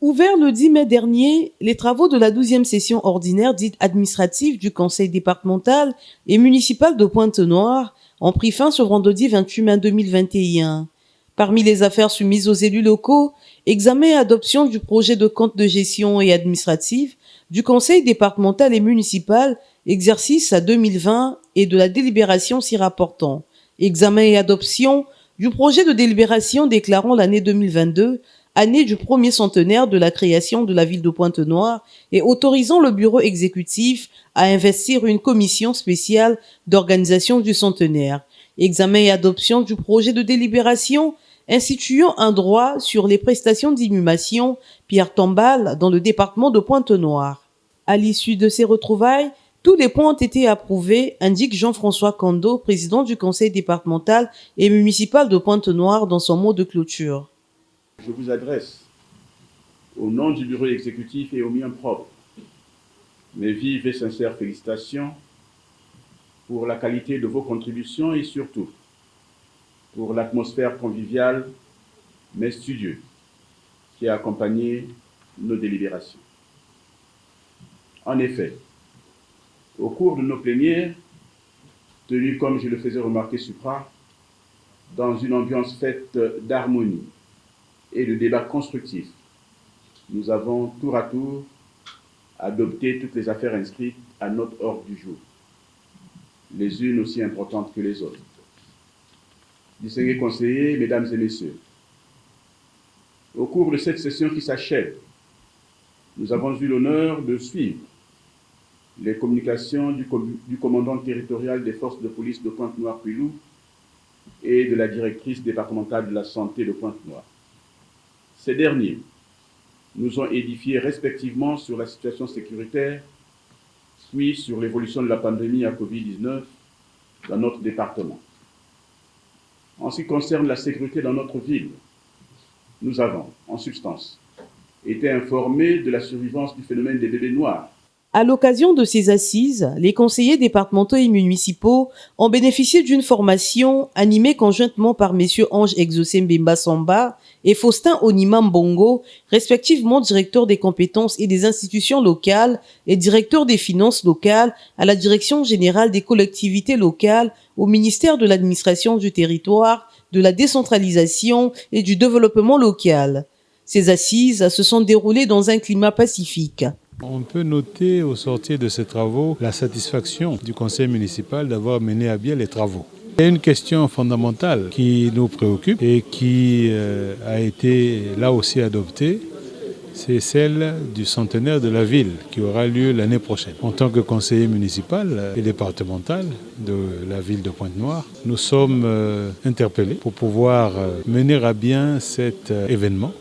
Ouvert le 10 mai dernier, les travaux de la 12e session ordinaire dite administrative du Conseil départemental et municipal de Pointe-Noire ont pris fin ce vendredi 28 mai 2021. Parmi les affaires soumises aux élus locaux, examen et adoption du projet de compte de gestion et administratif du Conseil départemental et municipal exercice à 2020 et de la délibération s'y rapportant. Examen et adoption du projet de délibération déclarant l'année 2022 année du premier centenaire de la création de la ville de Pointe-Noire et autorisant le bureau exécutif à investir une commission spéciale d'organisation du centenaire. Examen et adoption du projet de délibération instituant un droit sur les prestations d'inhumation pierre tombale dans le département de Pointe-Noire. À l'issue de ces retrouvailles, tous les points ont été approuvés, indique Jean-François Kando, président du conseil départemental et municipal de Pointe-Noire dans son mot de clôture. Je vous adresse, au nom du bureau exécutif et au mien propre, mes vives et sincères félicitations pour la qualité de vos contributions et surtout pour l'atmosphère conviviale mais studieuse qui a accompagné nos délibérations. En effet, au cours de nos plénières, tenues comme je le faisais remarquer supra, dans une ambiance faite d'harmonie et de débats constructifs, nous avons tour à tour adopté toutes les affaires inscrites à notre ordre du jour, les unes aussi importantes que les autres. Distingués conseillers, mesdames et messieurs, au cours de cette session qui s'achève, nous avons eu l'honneur de suivre les communications du commandant territorial des forces de police de Pointe-Noire-Puilou et de la directrice départementale de la santé de Pointe-Noire. Ces derniers nous ont édifiés respectivement sur la situation sécuritaire, puis sur l'évolution de la pandémie à Covid-19 dans notre département. En ce qui concerne la sécurité dans notre ville, nous avons, en substance, été informés de la survivance du phénomène des bébés noirs. À l'occasion de ces assises, les conseillers départementaux et municipaux ont bénéficié d'une formation animée conjointement par messieurs Ange Exaucé Mbemba Samba et Faustin Onima Mbongo, respectivement directeurs des compétences et des institutions locales et directeurs des finances locales à la Direction générale des collectivités locales au ministère de l'administration du territoire, de la décentralisation et du développement local. Ces assises se sont déroulées dans un climat pacifique. On peut noter au sortir de ces travaux la satisfaction du conseil municipal d'avoir mené à bien les travaux. Il y a une question fondamentale qui nous préoccupe et qui a été là aussi adoptée, c'est celle du centenaire de la ville qui aura lieu l'année prochaine. En tant que conseiller municipal et départemental de la ville de Pointe-Noire, nous sommes interpellés pour pouvoir mener à bien cet événement.